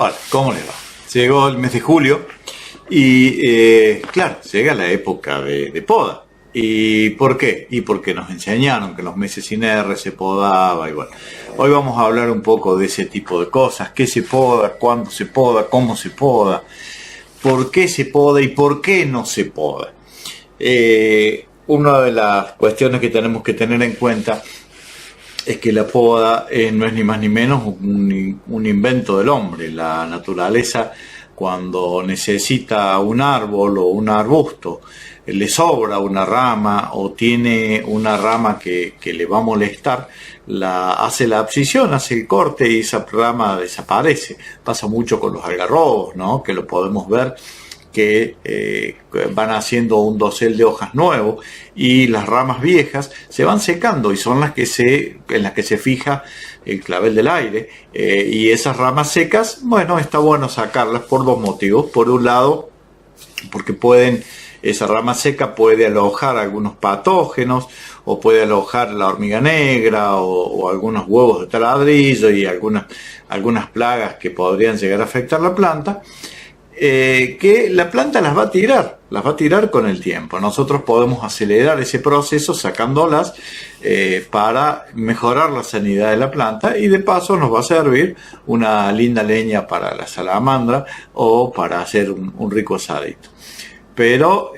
Hola, ¿cómo le va? Llegó el mes de julio y claro, llega la época de poda. ¿Y por qué? Y porque nos enseñaron que los meses sin R se podaba y bueno. Hoy vamos a hablar un poco de ese tipo de cosas. ¿Qué se poda? ¿Cuándo se poda? ¿Cómo se poda? ¿Por qué se poda y por qué no se poda? Una de las cuestiones que tenemos que tener en cuenta es que la poda no es ni más ni menos un invento del hombre. La naturaleza, cuando necesita un árbol o un arbusto, le sobra una rama o tiene una rama que le va a molestar, hace la abscisión, hace el corte y esa rama desaparece. Pasa mucho con los algarrobos, ¿no? Que lo podemos ver, que van haciendo un dosel de hojas nuevo y las ramas viejas se van secando y son en las que se fija el clavel del aire, y esas ramas secas, bueno, está bueno sacarlas por dos motivos. Por un lado, porque esa rama seca puede alojar algunos patógenos o puede alojar la hormiga negra o algunos huevos de taladrillo y algunas plagas que podrían llegar a afectar la planta. Que la planta las va a tirar con el tiempo. Nosotros podemos acelerar ese proceso sacándolas para mejorar la sanidad de la planta y de paso nos va a servir una linda leña para la salamandra o para hacer un rico asadito. Pero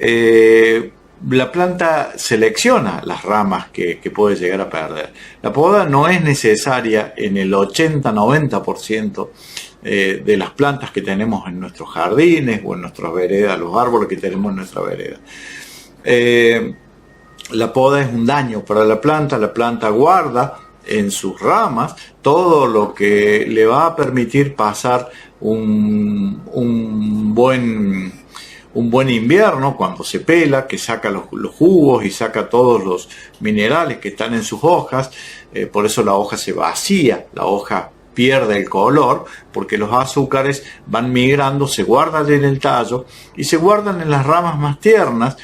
la planta selecciona las ramas que puede llegar a perder. La poda no es necesaria en el 80-90% de las plantas que tenemos en nuestros jardines o en nuestras veredas, los árboles que tenemos en nuestra vereda. La poda es un daño para la planta guarda en sus ramas todo lo que le va a permitir pasar un buen invierno cuando se pela, que saca los jugos y saca todos los minerales que están en sus hojas. Por eso la hoja se vacía, la hoja pierde el color, porque los azúcares van migrando, se guardan en el tallo y se guardan en las ramas más tiernas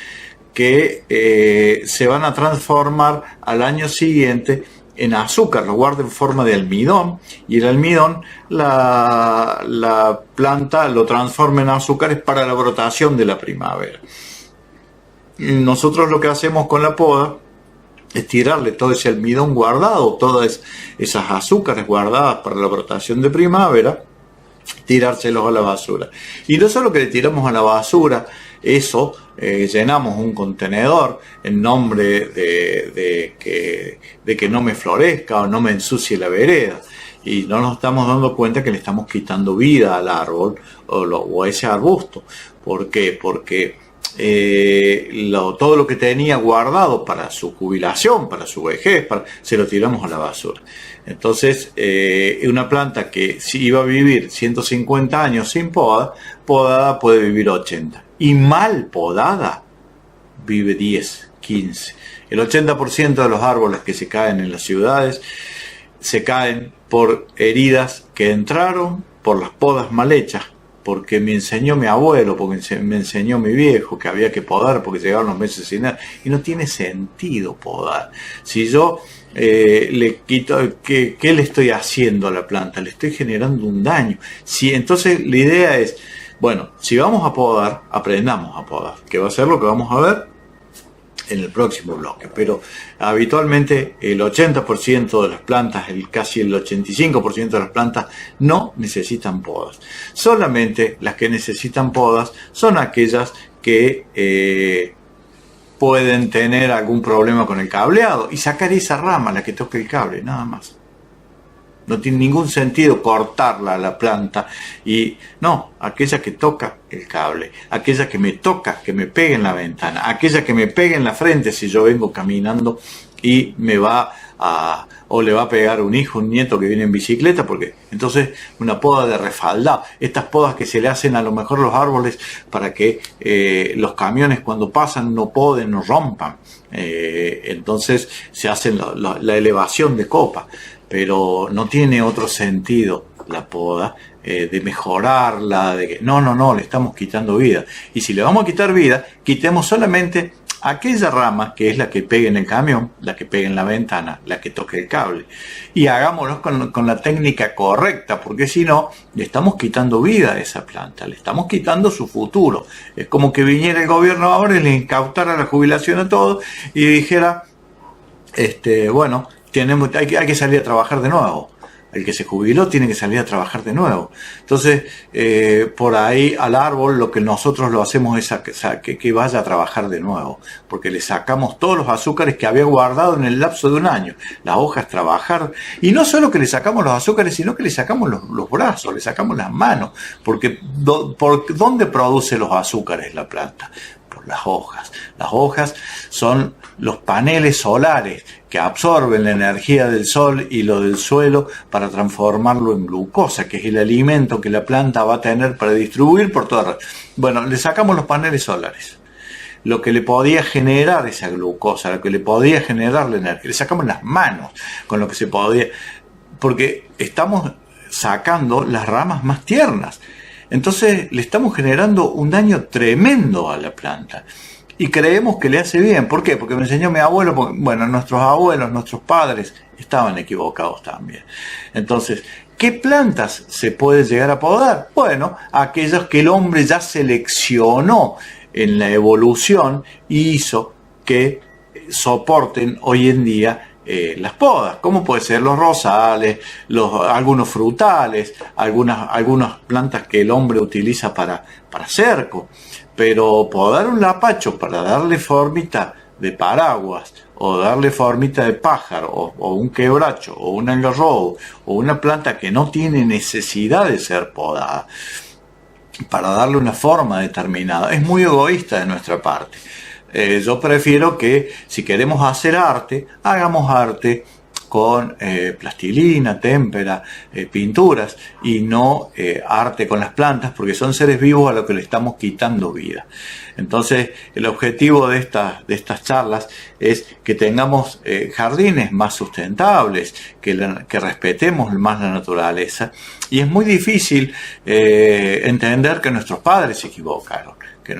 que se van a transformar al año siguiente en azúcar. Lo guarda en forma de almidón y el almidón la planta lo transforma en azúcares para la brotación de la primavera. Nosotros lo que hacemos con la poda es tirarle todo ese almidón guardado, todas esas azúcares guardadas para la brotación de primavera, tirárselos a la basura. Y no solo que le tiramos a la basura eso, llenamos un contenedor en nombre de que no me florezca o no me ensucie la vereda, y no nos estamos dando cuenta que le estamos quitando vida al árbol o a ese arbusto. ¿Por qué? Porque todo lo que tenía guardado para su jubilación, para su vejez, se lo tiramos a la basura. Entonces, una planta que si iba a vivir 150 años sin podada puede vivir 80. Y mal podada vive 10, 15. El 80% de los árboles que se caen en las ciudades se caen por heridas que entraron por las podas mal hechas, porque me enseñó mi abuelo, porque me enseñó mi viejo que había que podar porque llegaron los meses sin nada. Y no tiene sentido podar. Si yo le quito, ¿qué le estoy haciendo a la planta? Le estoy generando un daño. Entonces la idea es, bueno, si vamos a podar, aprendamos a podar, que va a ser lo que vamos a ver en el próximo bloque. Pero habitualmente el 80% de las plantas, casi el 85% de las plantas no necesitan podas. Solamente las que necesitan podas son aquellas que pueden tener algún problema con el cableado y sacar esa rama, la que toca el cable, nada más. No tiene ningún sentido cortarla a la planta, y no, aquella que toca el cable, aquella que me toca, que me pegue en la ventana, aquella que me pegue en la frente si yo vengo caminando y le va a pegar un hijo, un nieto que viene en bicicleta, porque entonces una poda de refaldado, estas podas que se le hacen a lo mejor los árboles para que los camiones cuando pasan no poden, no rompan, entonces se hacen la elevación de copa, pero no tiene otro sentido la poda de mejorarla, de que no, le estamos quitando vida. Y si le vamos a quitar vida, quitemos solamente aquella rama que es la que pegue en el camión, la que pegue en la ventana, la que toque el cable. Y hagámoslo con la técnica correcta, porque si no, le estamos quitando vida a esa planta, le estamos quitando su futuro. Es como que viniera el gobierno ahora y le incautara la jubilación a todos y dijera, bueno, hay que salir a trabajar de nuevo. El que se jubiló tiene que salir a trabajar de nuevo. Entonces, por ahí al árbol lo que nosotros lo hacemos es que vaya a trabajar de nuevo, porque le sacamos todos los azúcares que había guardado en el lapso de un año. Las hojas trabajar, y no solo que le sacamos los azúcares, sino que le sacamos los brazos, le sacamos las manos, porque ¿por dónde produce los azúcares la planta? Por las hojas. Las hojas son los paneles solares que absorben la energía del sol y lo del suelo para transformarlo en glucosa, que es el alimento que la planta va a tener para distribuir por toda la... Bueno, le sacamos los paneles solares, lo que le podía generar esa glucosa, lo que le podía generar la energía, le sacamos las manos con lo que se podía, porque estamos sacando las ramas más tiernas. Entonces le estamos generando un daño tremendo a la planta. Y creemos que le hace bien. ¿Por qué? Porque me enseñó mi abuelo. Bueno, nuestros abuelos, nuestros padres estaban equivocados también. Entonces, ¿qué plantas se puede llegar a podar? Bueno, aquellas que el hombre ya seleccionó en la evolución y hizo que soporten hoy en día las podas, como puede ser los rosales, algunos frutales, algunas plantas que el hombre utiliza para cerco. Pero podar un lapacho para darle formita de paraguas, o darle formita de pájaro, o un quebracho, o un algarrobo, o una planta que no tiene necesidad de ser podada, para darle una forma determinada, es muy egoísta de nuestra parte. Yo prefiero que si queremos hacer arte, hagamos arte con plastilina, témpera, pinturas, y no arte con las plantas, porque son seres vivos a los que le estamos quitando vida. Entonces, el objetivo de estas charlas es que tengamos jardines más sustentables, que respetemos más la naturaleza, y es muy difícil entender que nuestros padres se equivocaron, que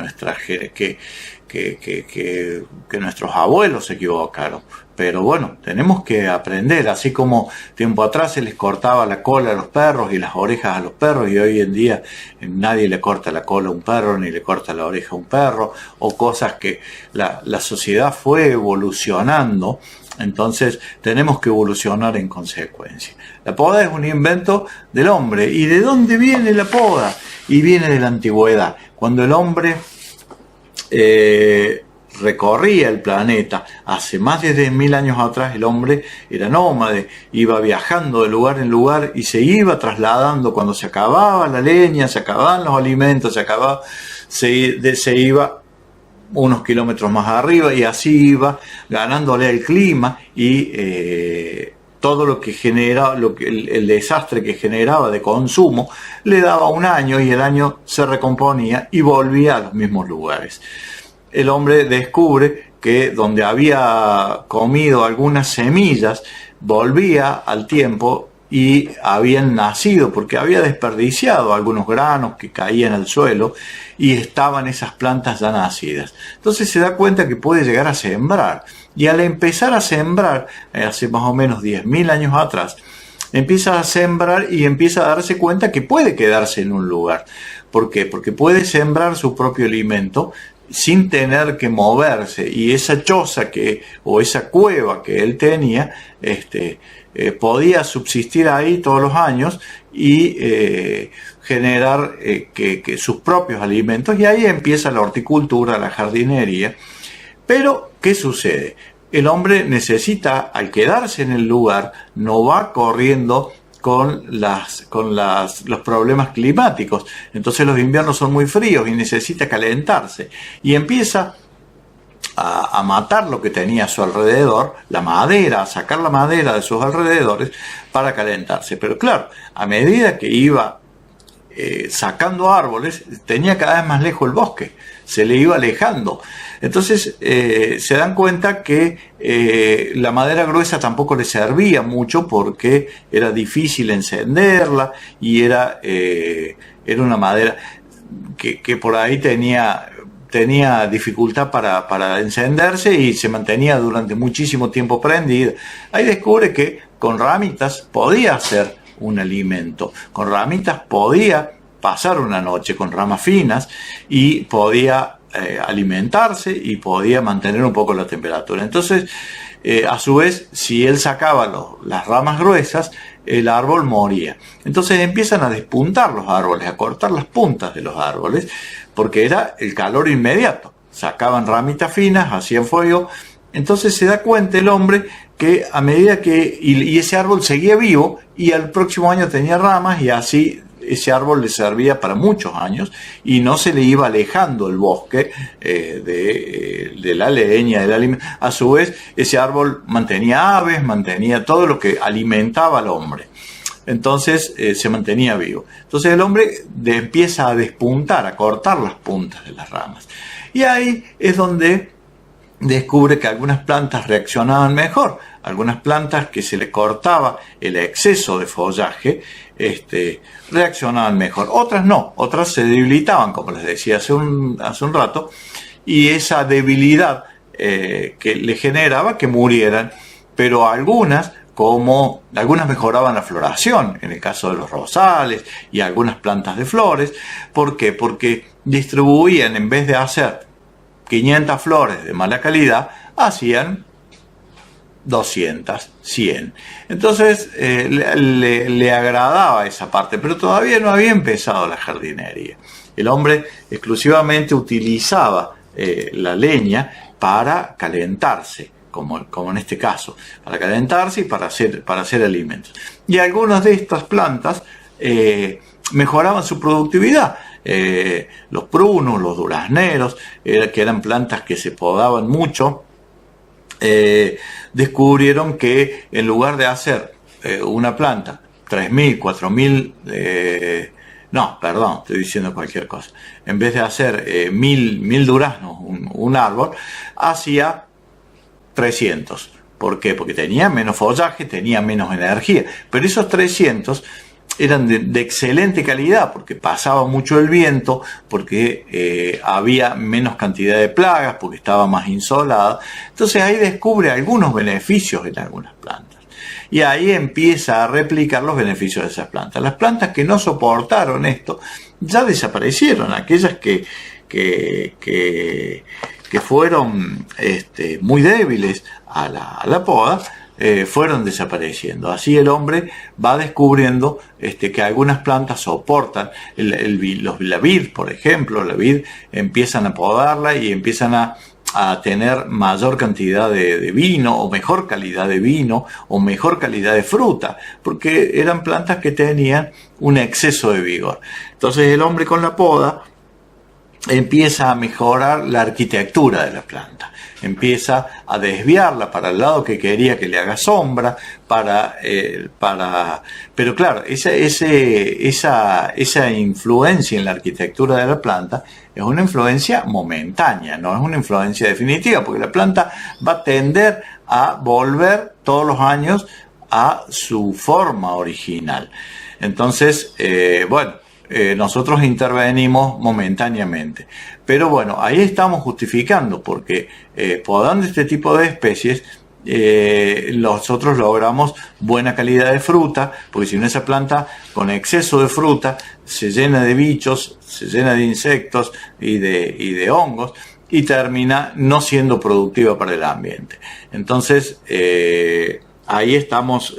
nuestros abuelos se equivocaron. Pero bueno, tenemos que aprender, así como tiempo atrás se les cortaba la cola a los perros y las orejas a los perros, y hoy en día nadie le corta la cola a un perro ni le corta la oreja a un perro, o cosas que la sociedad fue evolucionando. Entonces tenemos que evolucionar en consecuencia. La poda es un invento del hombre. ¿Y de dónde viene la poda? Y viene de la antigüedad, cuando el hombre recorría el planeta. Hace más de 10.000 años atrás el hombre era nómade, iba viajando de lugar en lugar y se iba trasladando. Cuando se acababa la leña, se acababan los alimentos, se iba unos kilómetros más arriba, y así iba ganándole el clima y todo lo que generaba, el desastre que generaba de consumo, le daba un año, y el año se recomponía y volvía a los mismos lugares. El hombre descubre que donde había comido algunas semillas, volvía al tiempo y habían nacido, porque había desperdiciado algunos granos que caían al suelo, y estaban esas plantas ya nacidas. Entonces se da cuenta que puede llegar a sembrar, y al empezar a sembrar, hace más o menos 10.000 años atrás, empieza a sembrar y empieza a darse cuenta que puede quedarse en un lugar. ¿Por qué? Porque puede sembrar su propio alimento sin tener que moverse, y esa choza o esa cueva que él tenía, podía subsistir ahí todos los años y generar que sus propios alimentos, y ahí empieza la horticultura, la jardinería. Pero, ¿qué sucede? El hombre necesita, al quedarse en el lugar, no va corriendo con los problemas climáticos. Entonces los inviernos son muy fríos y necesita calentarse, y empieza a matar lo que tenía a su alrededor, la madera, a sacar la madera de sus alrededores para calentarse. Pero claro, a medida que iba sacando árboles, tenía cada vez más lejos el bosque, se le iba alejando. Entonces se dan cuenta que la madera gruesa tampoco le servía mucho, porque era difícil encenderla, y era una madera que por ahí tenía tenía dificultad para encenderse y se mantenía durante muchísimo tiempo prendida. Ahí descubre que con ramitas podía hacer un alimento, con ramitas podía pasar una noche, con ramas finas, y podía alimentarse y podía mantener un poco la temperatura. Entonces, a su vez, si él sacaba las ramas gruesas, el árbol moría. Entonces empiezan a despuntar los árboles, a cortar las puntas de los árboles, porque era el calor inmediato. Sacaban ramitas finas, hacían fuego. Entonces se da cuenta el hombre que a medida que... Y ese árbol seguía vivo, y al próximo año tenía ramas, y así ese árbol le servía para muchos años, y no se le iba alejando el bosque de la leña, del alimento. A su vez, ese árbol mantenía aves, mantenía todo lo que alimentaba al hombre. Entonces se mantenía vivo. Entonces el hombre empieza a despuntar, a cortar las puntas de las ramas. Y ahí es donde descubre que algunas plantas reaccionaban mejor. Algunas plantas que se le cortaba el exceso de follaje, reaccionaban mejor. Otras no, otras se debilitaban, como les decía hace un rato, y esa debilidad que le generaba que murieran. Pero algunas mejoraban la floración, en el caso de los rosales y algunas plantas de flores. ¿Por qué? Porque distribuían, en vez de hacer 500 flores de mala calidad, hacían 200, 100. Entonces le agradaba esa parte, pero todavía no había empezado la jardinería. El hombre exclusivamente utilizaba la leña para calentarse, como en este caso, para calentarse y para hacer alimentos. Y algunas de estas plantas mejoraban su productividad. Los prunos, los durazneros, que eran plantas que se podaban mucho, descubrieron que en lugar de hacer una planta 3.000, 4.000, no, perdón, estoy diciendo cualquier cosa, en vez de hacer 1.000 duraznos, un árbol, hacía 300. ¿Por qué? Porque tenía menos follaje, tenía menos energía, pero esos 300 eran de excelente calidad, porque pasaba mucho el viento, porque había menos cantidad de plagas, porque estaba más insolada. Entonces ahí descubre algunos beneficios en algunas plantas. Y ahí empieza a replicar los beneficios de esas plantas. Las plantas que no soportaron esto ya desaparecieron. Aquellas que fueron muy débiles a la poda, fueron desapareciendo. Así el hombre va descubriendo que algunas plantas soportan la vid, por ejemplo. La vid empiezan a podarla y empiezan a tener mayor cantidad de vino, o mejor calidad de vino, o mejor calidad de fruta, porque eran plantas que tenían un exceso de vigor. Entonces el hombre, con la poda, empieza a mejorar la arquitectura de la planta, empieza a desviarla para el lado que quería que le haga sombra, pero claro, esa influencia en la arquitectura de la planta es una influencia momentánea, no es una influencia definitiva, porque la planta va a tender a volver todos los años a su forma original. Entonces, nosotros intervenimos momentáneamente. Pero bueno, ahí estamos justificando, porque podando este tipo de especies, nosotros logramos buena calidad de fruta, porque si no, esa planta con exceso de fruta se llena de bichos, se llena de insectos y de hongos, y termina no siendo productiva para el ambiente. Entonces, ahí estamos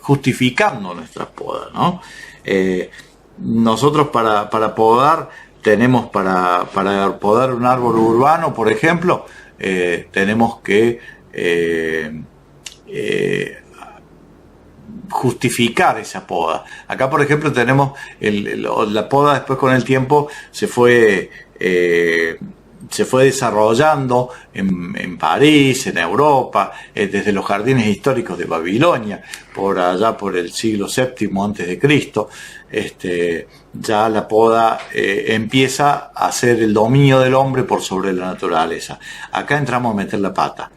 justificando nuestras podas, ¿no? Nosotros para podar tenemos, para podar un árbol urbano, por ejemplo, tenemos que justificar esa poda. Acá, por ejemplo, tenemos la poda. Después, con el tiempo, se fue desarrollando en París, en Europa, desde los jardines históricos de Babilonia, por allá por el siglo VII antes de Cristo. Ya la poda empieza a ser el dominio del hombre por sobre la naturaleza. Acá entramos a meter la pata.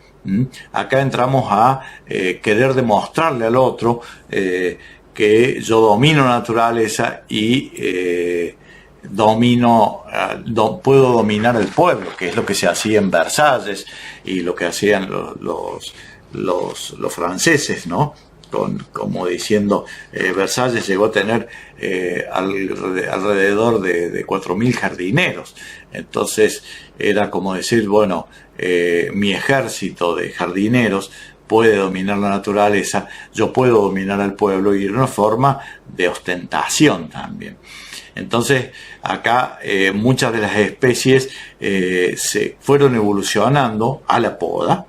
Acá entramos a querer demostrarle al otro que yo domino la naturaleza y puedo dominar el pueblo, que es lo que se hacía en Versalles y lo que hacían los franceses, ¿no? Como diciendo, Versalles llegó a tener alrededor de 4.000 jardineros. Entonces era como decir, bueno, mi ejército de jardineros puede dominar la naturaleza, yo puedo dominar al pueblo, y de una forma de ostentación también. Entonces acá muchas de las especies se fueron evolucionando a la poda,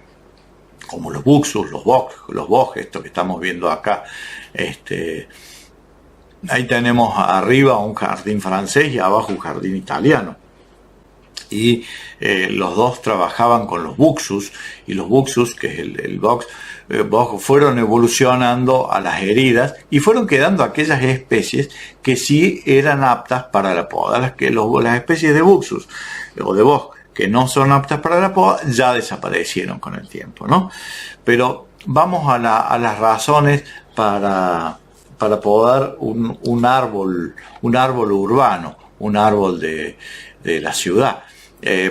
como los buxus, los boj, esto que estamos viendo acá. Ahí tenemos arriba un jardín francés y abajo un jardín italiano. Y los dos trabajaban con los buxus, y los buxus, que es el box, fueron evolucionando a las heridas y fueron quedando aquellas especies que sí eran aptas para la poda. Las especies de buxus o de boj que no son aptas para la poda ya desaparecieron con el tiempo, ¿no? Pero vamos a las razones para podar un árbol urbano, un árbol de la ciudad.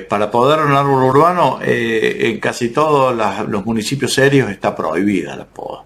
Para podar un árbol urbano, en casi todos los municipios serios está prohibida la poda.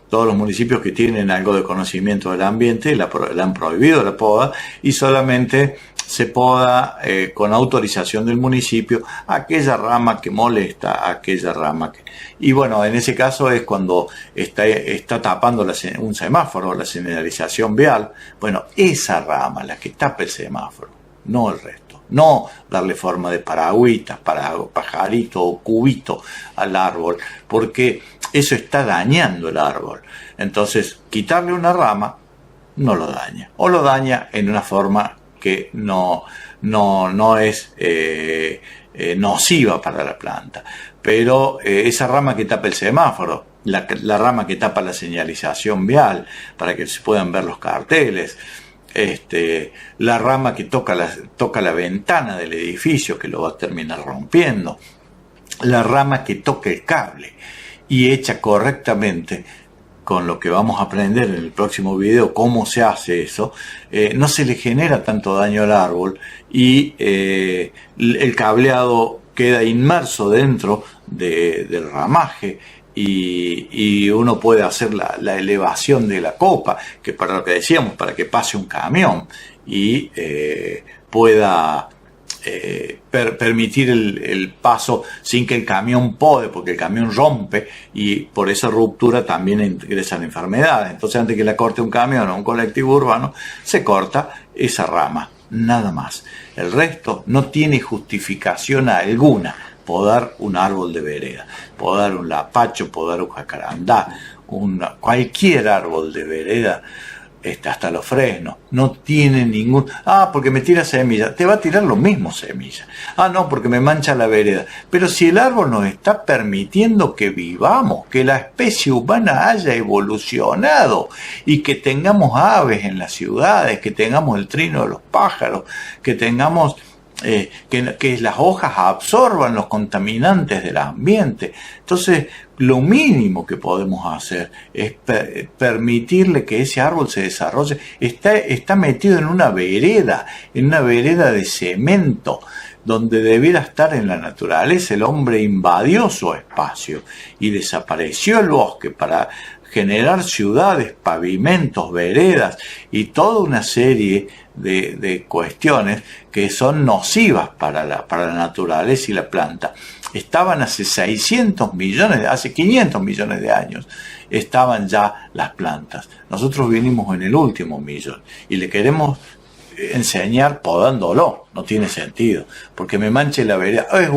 Todos los municipios que tienen algo de conocimiento del ambiente la han prohibido la poda, y solamente se poda con autorización del municipio aquella rama que molesta, aquella rama que... Y bueno, en ese caso es cuando está tapando un semáforo, la señalización vial. Bueno, esa rama, la que tapa el semáforo, no el resto. No darle forma de paragüitas, pajarito o cubito al árbol, porque eso está dañando el árbol. Entonces, quitarle una rama no lo daña, o lo daña en una forma que no es nociva para la planta. Pero esa rama que tapa el semáforo, la rama que tapa la señalización vial para que se puedan ver los carteles, la rama que toca la ventana del edificio, que lo va a terminar rompiendo, la rama que toca el cable, y hecha correctamente, con lo que vamos a aprender en el próximo video cómo se hace eso, no se le genera tanto daño al árbol, y el cableado queda inmerso dentro del ramaje, y uno puede hacer la elevación de la copa, que para lo que decíamos, para que pase un camión y pueda permitir el paso sin que el camión pode, porque el camión rompe, y por esa ruptura también ingresan enfermedades. Entonces, antes que la corte un camión o un colectivo urbano, se corta esa rama, nada más. El resto no tiene justificación alguna. Podar un árbol de vereda, podar un lapacho, podar un jacarandá, cualquier árbol de vereda, hasta los fresnos, no tiene ningún... porque me tira semillas, te va a tirar lo mismo semillas. No, porque me mancha la vereda. Pero si el árbol nos está permitiendo que vivamos, que la especie humana haya evolucionado, y que tengamos aves en las ciudades, que tengamos el trino de los pájaros, que tengamos... que las hojas absorban los contaminantes del ambiente. Entonces, lo mínimo que podemos hacer es permitirle que ese árbol se desarrolle. Está metido en una vereda de cemento, donde debiera estar en la naturaleza. El hombre invadió su espacio y desapareció el bosque para generar ciudades, pavimentos, veredas y toda una serie de cuestiones que son nocivas para la naturaleza y la planta. Estaban hace 500 millones de años, estaban ya las plantas. Nosotros vinimos en el último millón y le queremos enseñar podándolo. No tiene sentido, porque me manche la vereda. Es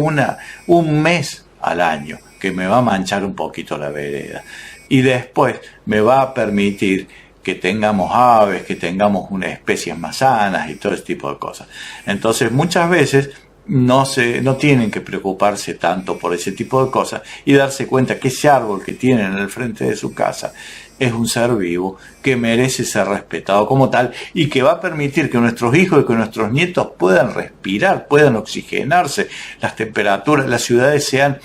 un mes al año que me va a manchar un poquito la vereda, y después me va a permitir que tengamos aves, que tengamos unas especies más sanas y todo ese tipo de cosas. Entonces, muchas veces no tienen que preocuparse tanto por ese tipo de cosas y darse cuenta que ese árbol que tienen en el frente de su casa es un ser vivo que merece ser respetado como tal y que va a permitir que nuestros hijos y que nuestros nietos puedan respirar, puedan oxigenarse, las temperaturas, las ciudades sean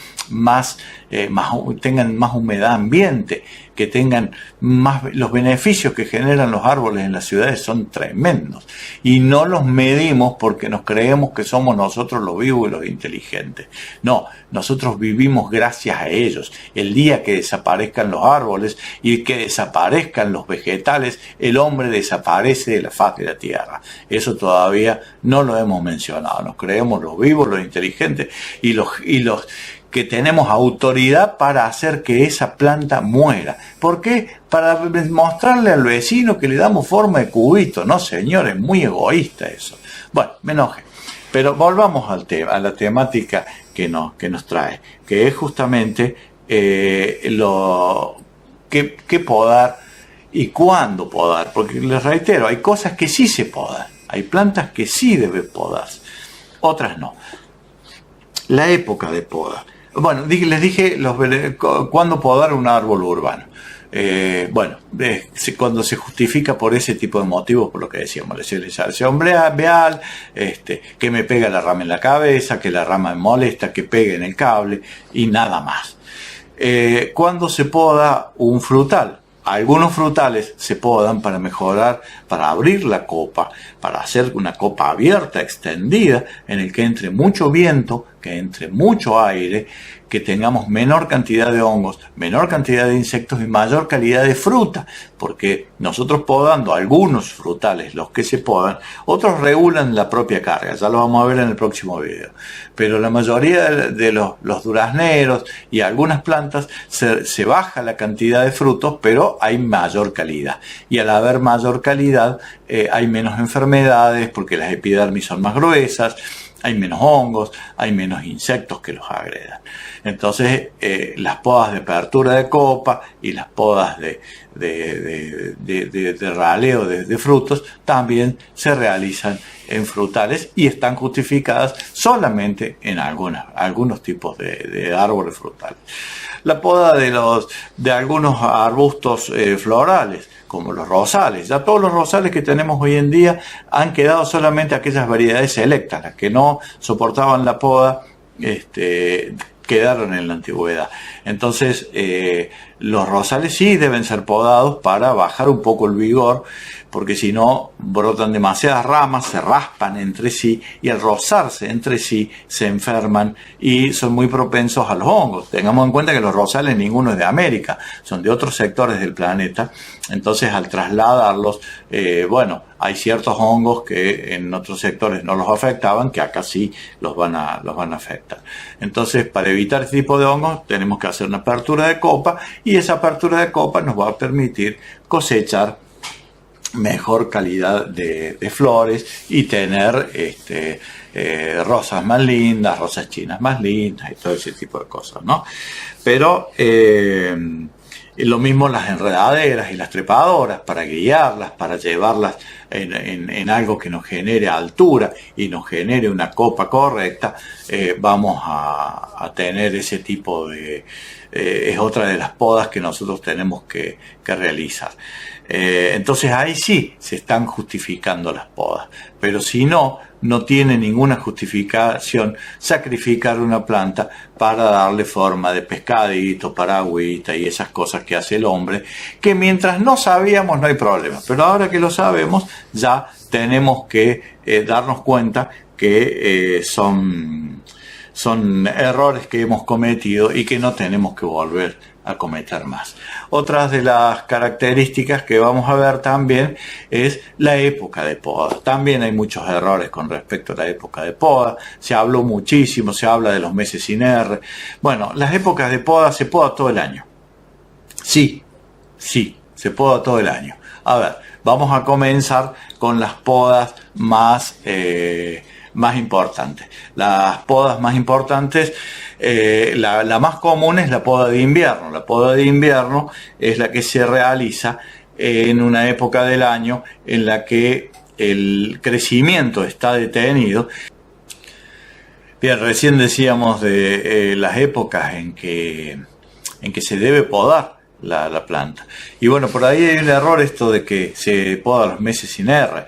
tengan más humedad ambiente, que tengan más. Los beneficios que generan los árboles en las ciudades son tremendos y no los medimos porque nos creemos que somos nosotros los vivos y los inteligentes. No, nosotros vivimos gracias a ellos. El día que desaparezcan los árboles y que desaparezcan los vegetales, el hombre desaparece de la faz de la tierra. Eso todavía no lo hemos mencionado. Nos creemos los vivos, los inteligentes y los que tenemos autoridad para hacer que esa planta muera. ¿Por qué? Para mostrarle al vecino que le damos forma de cubito. No, señor, es muy egoísta eso. Bueno, me enojé. Pero volvamos al tema, a la temática que nos trae, que es justamente qué podar y cuándo podar. Porque les reitero, hay cosas que sí se podan, hay plantas que sí deben podarse, otras no. La época de poda. Bueno, les dije cuándo podar un árbol urbano. Cuando se justifica por ese tipo de motivos, por lo que decíamos, la señalización vial, que me pega la rama en la cabeza, que la rama me molesta, que pegue en el cable y nada más. ¿Cuándo se poda un frutal? Algunos frutales se podan para mejorar, para abrir la copa, para hacer una copa abierta, extendida, en el que entre mucho viento, que entre mucho aire, que tengamos menor cantidad de hongos, menor cantidad de insectos y mayor calidad de fruta, porque nosotros podando algunos frutales, los que se podan, otros regulan la propia carga, ya lo vamos a ver en el próximo video, pero la mayoría de los durazneros y algunas plantas se baja la cantidad de frutos, pero hay mayor calidad, y al haber mayor calidad hay menos enfermedades porque las epidermis son más gruesas, hay menos hongos, hay menos insectos que los agredan. Entonces, las podas de apertura de copa y las podas de raleo de frutos también se realizan en frutales y están justificadas solamente en algunos tipos de árboles frutales. La poda de algunos arbustos florales, como los rosales. Ya todos los rosales que tenemos hoy en día han quedado solamente aquellas variedades selectas, las que no soportaban la poda, quedaron en la antigüedad. Entonces, los rosales sí deben ser podados para bajar un poco el vigor, porque si no brotan demasiadas ramas, se raspan entre sí y al rozarse entre sí se enferman y son muy propensos a los hongos. Tengamos en cuenta que los rosales ninguno es de América, son de otros sectores del planeta. Entonces, al trasladarlos, hay ciertos hongos que en otros sectores no los afectaban, que acá sí los van a afectar. Entonces, para evitar este tipo de hongos, tenemos que hacer una apertura de copa y esa apertura de copa nos va a permitir cosechar mejor calidad de flores y tener rosas más lindas, rosas chinas más lindas y todo ese tipo de cosas, ¿no? Pero lo mismo las enredaderas y las trepadoras, para guiarlas, para llevarlas en algo que nos genere altura y nos genere una copa correcta, vamos a tener ese tipo de... es otra de las podas que nosotros tenemos que realizar. Entonces ahí sí se están justificando las podas, pero si no tiene ninguna justificación sacrificar una planta para darle forma de pescadito, paragüita y esas cosas que hace el hombre, que mientras no sabíamos no hay problema, pero ahora que lo sabemos ya tenemos que darnos cuenta que son errores que hemos cometido y que no tenemos que volver a cometer más. Otras de las características que vamos a ver también es la época de poda. También hay muchos errores con respecto a la época de poda. Se habló muchísimo, se habla de los meses sin R. Bueno, las épocas de poda se poda todo el año. Sí, se poda todo el año. A ver, vamos a comenzar con las podas más importantes. Las podas más importantes, la más común es la poda de invierno. La poda de invierno es la que se realiza en una época del año en la que el crecimiento está detenido. Bien, recién decíamos de las épocas en que se debe podar la planta. Y bueno, por ahí hay un error esto de que se poda los meses sin R.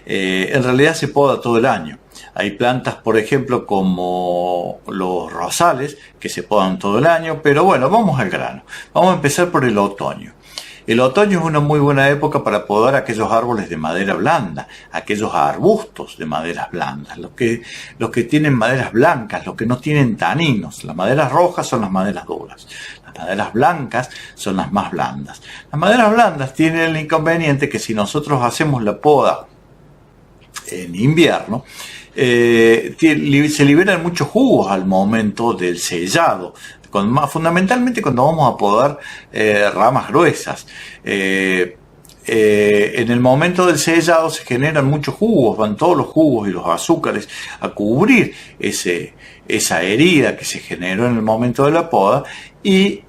En realidad se poda todo el año. Hay plantas, por ejemplo, como los rosales, que se podan todo el año, pero bueno, vamos al grano. Vamos a empezar por el otoño. El otoño es una muy buena época para podar aquellos árboles de madera blanda, aquellos arbustos de maderas blandas, los que tienen maderas blancas, los que no tienen taninos. Las maderas rojas son las maderas duras, las maderas blancas son las más blandas. Las maderas blandas tienen el inconveniente que si nosotros hacemos la poda en invierno, se liberan muchos jugos al momento del sellado. Fundamentalmente cuando vamos a podar ramas gruesas. En el momento del sellado se generan muchos jugos, van todos los jugos y los azúcares a cubrir esa herida que se generó en el momento de la poda, y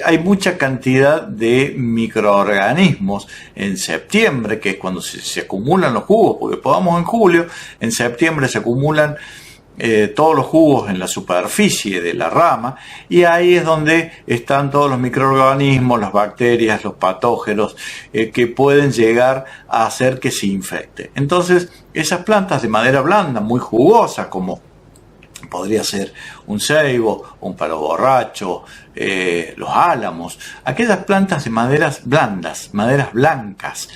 hay mucha cantidad de microorganismos en septiembre, que es cuando se acumulan los jugos, porque podamos en julio, en septiembre se acumulan todos los jugos en la superficie de la rama, y ahí es donde están todos los microorganismos, las bacterias, los patógenos que pueden llegar a hacer que se infecte. Entonces, esas plantas de madera blanda, muy jugosas, como podría ser un ceibo, un palo borracho, los álamos, aquellas plantas de maderas blandas, maderas blancas,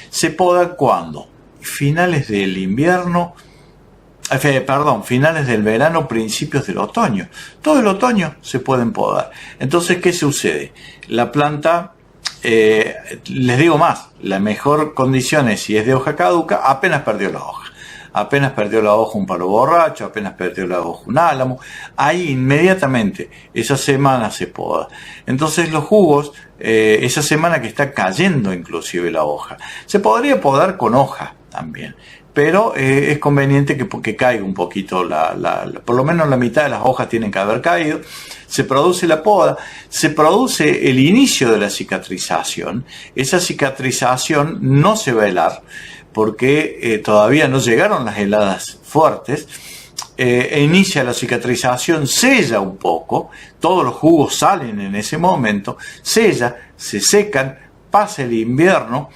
se podan cuando finales del invierno, finales del verano, principios del otoño. Todo el otoño se pueden podar. Entonces, ¿qué sucede? La planta, les digo más, la mejor condición es, si es de hoja caduca, apenas perdió la hoja. Apenas perdió la hoja un palo borracho, apenas perdió la hoja un álamo, ahí inmediatamente, esa semana se poda. Entonces los jugos, esa semana que está cayendo inclusive la hoja, se podría podar con hoja también, pero es conveniente que caiga un poquito, por lo menos la mitad de las hojas tienen que haber caído. Se produce la poda, se produce el inicio de la cicatrización. Esa cicatrización no se va a helar, porque todavía no llegaron las heladas fuertes. Inicia la cicatrización, sella un poco, todos los jugos salen en ese momento, sella, se secan, pasa el invierno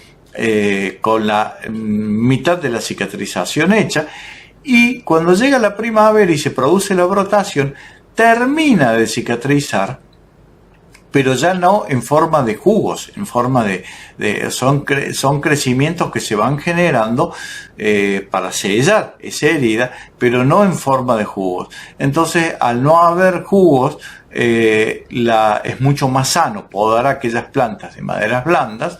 con la mitad de la cicatrización hecha, y cuando llega la primavera y se produce la brotación, termina de cicatrizar, pero ya no en forma de jugos, en forma son crecimientos que se van generando para sellar esa herida, pero no en forma de jugos. Entonces, al no haber jugos, es mucho más sano podar aquellas plantas de maderas blandas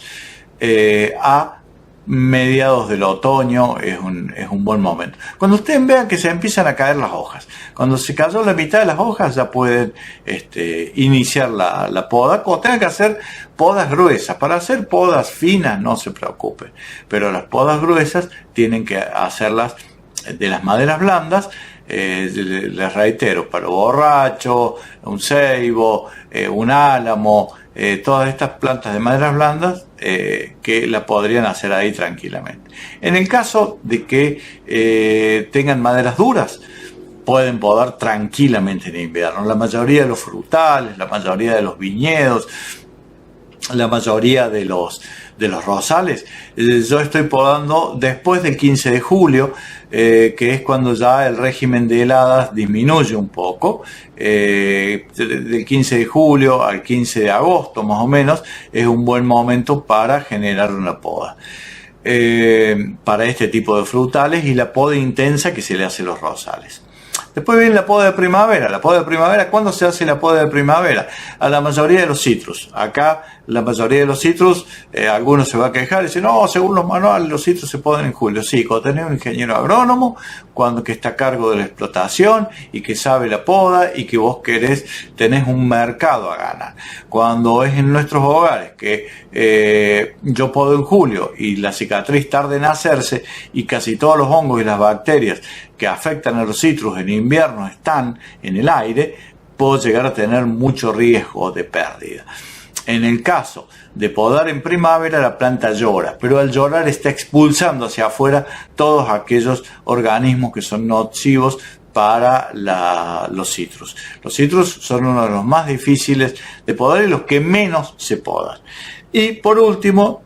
a mediados del otoño. Es un buen momento. Cuando ustedes vean que se empiezan a caer las hojas, cuando se cayó la mitad de las hojas, ya pueden iniciar la poda. Cuando tengan que hacer podas gruesas, para hacer podas finas no se preocupen, pero las podas gruesas tienen que hacerlas de las maderas blandas. Les reitero, palo borracho, un ceibo, un álamo, todas estas plantas de maderas blandas que la podrían hacer ahí tranquilamente. En el caso de que tengan maderas duras, pueden podar tranquilamente en invierno. La mayoría de los frutales, la mayoría de los viñedos, la mayoría de los rosales, yo estoy podando después del 15 de julio, que es cuando ya el régimen de heladas disminuye un poco. Del 15 de julio al 15 de agosto más o menos es un buen momento para generar una poda para este tipo de frutales, y la poda intensa que se le hace a los rosales. Después viene la poda de primavera. La poda de primavera, ¿cuándo se hace la poda de primavera? A la mayoría de los citrus. Acá, la mayoría de los citrus, algunos se va a quejar y dicen, no, según los manuales, los citrus se podan en julio. Sí, cuando tenés un ingeniero agrónomo, que está a cargo de la explotación y que sabe la poda y que vos tenés un mercado a ganar. Cuando es en nuestros hogares, que yo podo en julio y la cicatriz tarda en hacerse, y casi todos los hongos y las bacterias que afectan a los citrus en invierno están en el aire, puedo llegar a tener mucho riesgo de pérdida. En el caso de podar en primavera, la planta llora, pero al llorar está expulsando hacia afuera todos aquellos organismos que son nocivos para los citrus. Los citrus son uno de los más difíciles de podar y los que menos se podan. Y por último,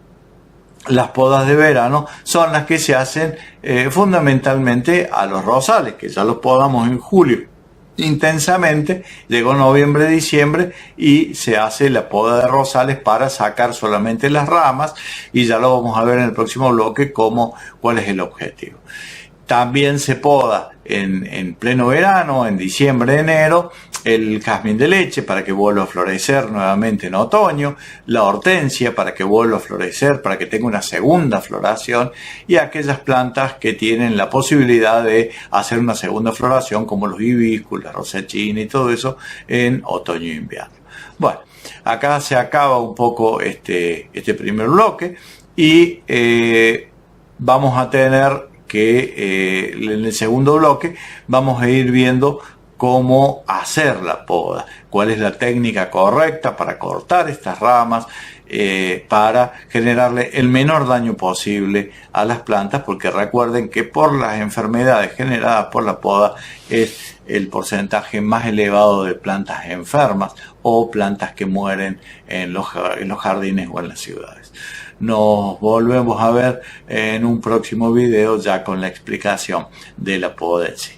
las podas de verano son las que se hacen fundamentalmente a los rosales, que ya los podamos en julio intensamente, llegó noviembre, diciembre y se hace la poda de rosales para sacar solamente las ramas, y ya lo vamos a ver en el próximo bloque cuál es el objetivo. También se poda en pleno verano, en diciembre, enero, el jazmín de leche para que vuelva a florecer nuevamente en otoño, la hortensia para que vuelva a florecer, para que tenga una segunda floración, y aquellas plantas que tienen la posibilidad de hacer una segunda floración como los hibiscus, la rosachina y todo eso en otoño e invierno. Bueno, acá se acaba un poco este primer bloque y vamos a tener que en el segundo bloque vamos a ir viendo cómo hacer la poda, cuál es la técnica correcta para cortar estas ramas, para generarle el menor daño posible a las plantas, porque recuerden que por las enfermedades generadas por la poda es el porcentaje más elevado de plantas enfermas o plantas que mueren en los jardines o en las ciudades. Nos volvemos a ver en un próximo video ya con la explicación de la poda en sí.